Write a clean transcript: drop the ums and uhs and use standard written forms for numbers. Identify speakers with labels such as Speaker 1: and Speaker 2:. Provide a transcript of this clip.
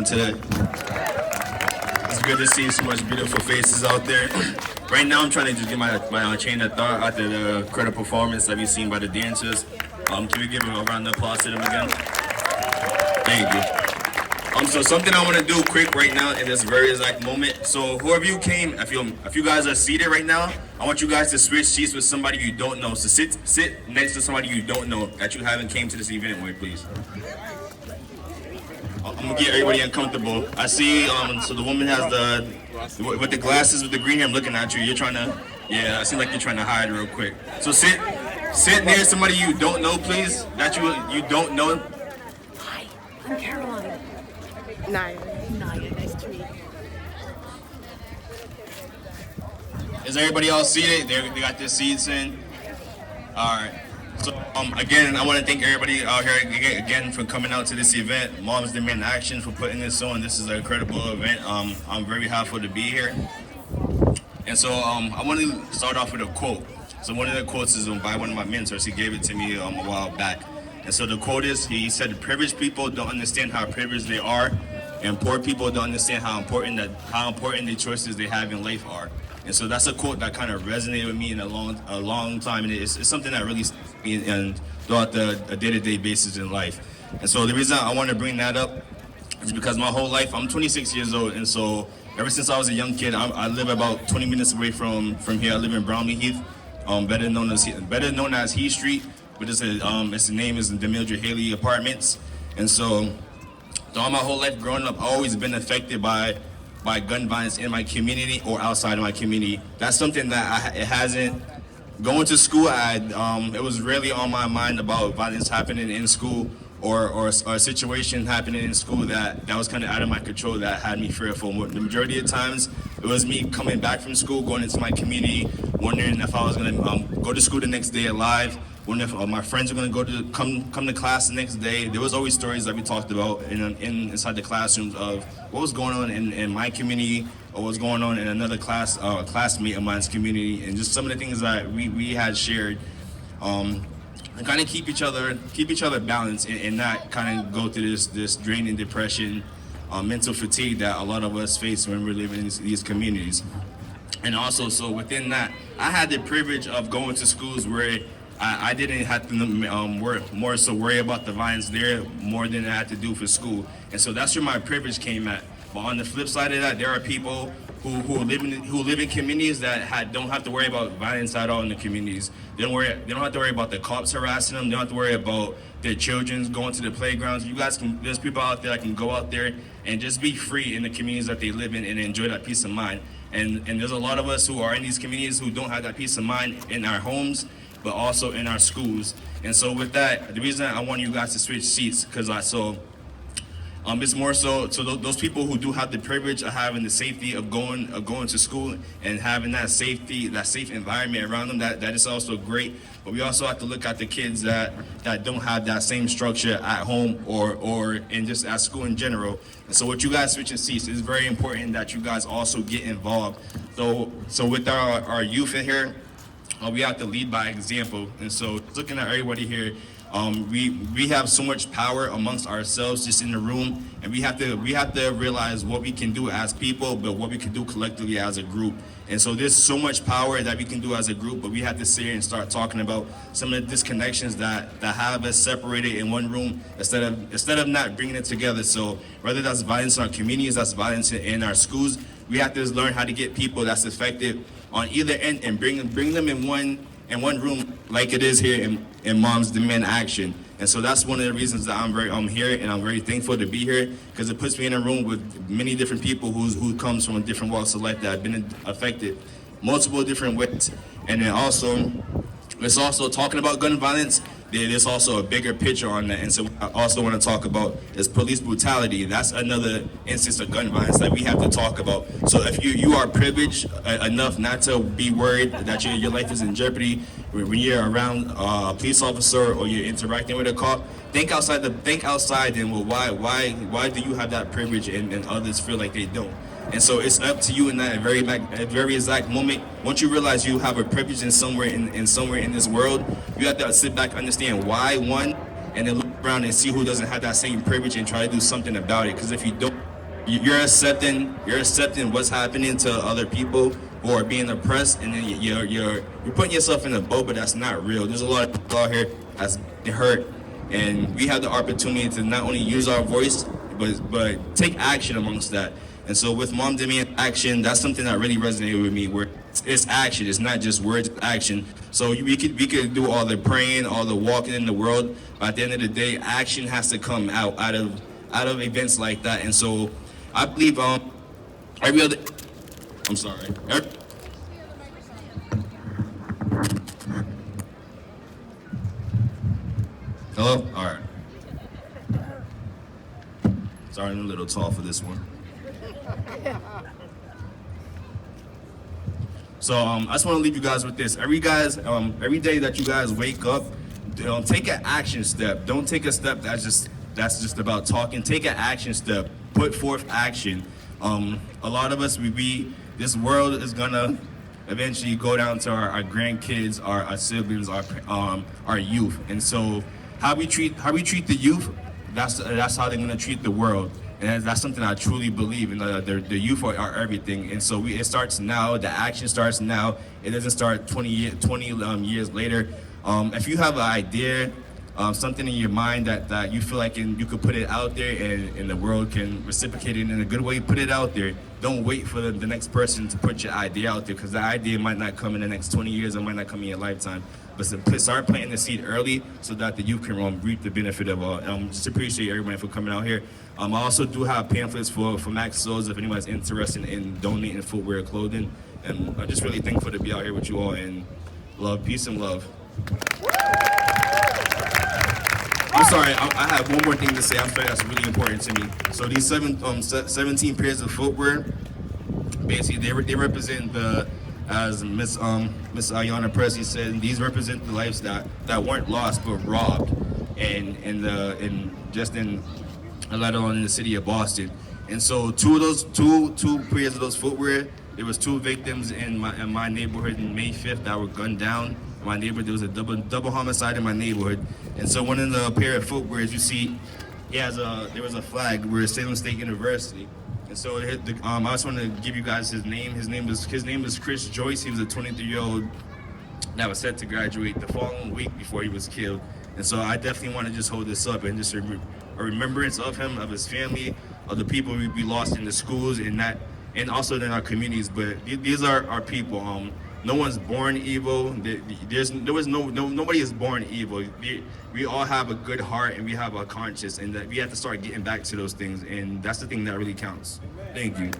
Speaker 1: today. It's good to see so much beautiful faces out there. Right now, I'm trying to just get my chain of thought after the incredible performance that we've seen by the dancers. Can we give a round of applause to them again? Thank you. So something I want to do quick right now in this very exact moment. So whoever you came, if you guys are seated right now, I want you guys to switch seats with somebody you don't know. So sit next to somebody you don't know that you haven't came to this event with, please. I'm gonna get everybody uncomfortable. I see. So the woman has with the glasses with the green hair. I'm looking at you. You're trying to. Yeah, it seems like you're trying to hide real quick. So sit near somebody you don't know, please. That you don't know.
Speaker 2: Hi, I'm Caroline. Naya, nice to meet you.
Speaker 1: Is everybody else seated? They got their seats in. All right. So again, I want to thank everybody out here again for coming out to this event. Moms Demand Action for putting this on. This is an incredible event. I'm very happy to be here. And so I want to start off with a quote. So one of the quotes is by one of my mentors. He gave it to me a while back. And so the quote is, he said, "Privileged people don't understand how privileged they are, and poor people don't understand how important the choices they have in life are." And so that's a quote that kind of resonated with me in a long time, and it's something that really and throughout the day-to-day basis in life. And so the reason I want to bring that up is because my whole life, I'm 26 years old, and so ever since I was a young kid, I live about 20 minutes away from here. I live in Brownlee Heath, better known as Heath Street, but its name is the Mildred Haley Apartments. And so throughout my whole life growing up, I've always been affected by gun violence in my community or outside of my community. That's something that it hasn't. Going to school, it was really on my mind about violence happening in school or a situation happening in school that was kind of out of my control, that had me fearful. The majority of times, it was me coming back from school, going into my community, wondering if I was going to go to school the next day alive, wondering if my friends were going to come to class the next day. There was always stories that we talked about inside the classrooms of what was going on in my community or what was going on in another classmate of mine's community, and just some of the things that we had shared. And kind of keep each other balanced and not kind of go through this draining depression, mental fatigue that a lot of us face when we're living in these communities. And also, so within that, I had the privilege of going to schools where I didn't have to worry about the violence there more than I had to do for school. And so that's where my privilege came at. But on the flip side of that, there are people who live in communities that don't have to worry about violence at all in the communities. They don't have to worry about the cops harassing them. They don't have to worry about their children going to the playgrounds. There's people out there that can go out there and just be free in the communities that they live in and enjoy that peace of mind. And there's a lot of us who are in these communities who don't have that peace of mind in our homes, but also in our schools. And so with that, the reason I want you guys to switch seats, because it's more so those people who do have the privilege of having the safety of going to school and having that safe environment around them, that is also great. But we also have to look at the kids that don't have that same structure at home or in just at school in general. And so with you guys switching seats, it's very important that you guys also get involved. So with our youth in here, we have to lead by example. And so looking at everybody here, we have so much power amongst ourselves just in the room, and we have to realize what we can do as people, but what we can do collectively as a group. And so there's so much power that we can do as a group, but we have to sit here and start talking about some of the disconnections that have us separated in one room instead of not bringing it together. So whether that's violence in our communities, that's violence in our schools, we have to learn how to get people that's effective on either end and bring them in one room like it is here in Moms Demand Action. And so that's one of the reasons that I'm here, and I'm very thankful to be here, because it puts me in a room with many different people who comes from different walks of life that have been affected multiple different ways. And then also, it's also talking about gun violence. There's also a bigger picture on that. And so I also want to talk about is police brutality. That's another instance of gun violence that we have to talk about. So if you are privileged enough not to be worried that your life is in jeopardy when you're around a police officer or you're interacting with a cop, think outside and well, why do you have that privilege and others feel like they don't? And so it's up to you in that very exact moment. Once you realize you have a privilege in somewhere in this world, you have to sit back, understand why, one, and then look around and see who doesn't have that same privilege and try to do something about it. Because if you don't, you're accepting what's happening to other people who are being oppressed, and then you're putting yourself in a boat, but that's not real. There's a lot of people out here that's been hurt, and we have the opportunity to not only use our voice, but take action amongst that. And so with Mom Demand Action, that's something that really resonated with me, where it's action. It's not just words, it's action. So we could do all the praying, all the walking in the world, but at the end of the day, action has to come out of events like that. And so I believe every other, I'm sorry. Hello? All right. Sorry, I'm a little tall for this one. So I just want to leave you guys with this. Every day that you guys wake up, take an action step. Don't take a step that's just about talking. Take an action step. Put forth action. A lot of us, this world is gonna eventually go down to our grandkids, our siblings, our youth. And so how we treat the youth, that's how they're gonna treat the world. And that's something I truly believe in. The youth are everything, and so it starts now. The action starts now. It doesn't start 20 years later. If you have an idea, something in your mind that you feel like you could put it out there, and the world can reciprocate it in a good way, put it out there. Don't wait for the next person to put your idea out there, because the idea might not come in the next 20 years. It might not come in your lifetime. But start planting the seed early so that the youth can reap the benefit of all. Just appreciate everybody for coming out here. I also do have pamphlets for Max Souls if anyone's interested in donating footwear, clothing. And I'm just really thankful to be out here with you all, and love, peace and love. I'm sorry, I have one more thing to say. I feel that's really important to me. So these 17 pairs of footwear, basically they represent as Miss Ayanna Presley said, these represent the lives that weren't lost but robbed, and let alone in the city of Boston. And so two pairs of those footwear, there was 2 victims in my neighborhood in May 5th that were gunned down. In my neighborhood, there was a double homicide in my neighborhood. And so one of the pair of footwear, as you see, there was a flag where Salem State University. And so I just want to give you guys his name. His name is Chris Joyce. He was a 23-year-old that was set to graduate the following week before he was killed. And so I definitely want to just hold this up and just a remembrance of him, of his family, of the people we lost in the schools, and also in our communities. But these are our people. No one's born evil. Nobody is born evil. We all have a good heart, and we have a conscience, and that we have to start getting back to those things. And that's the thing that really counts. Thank you.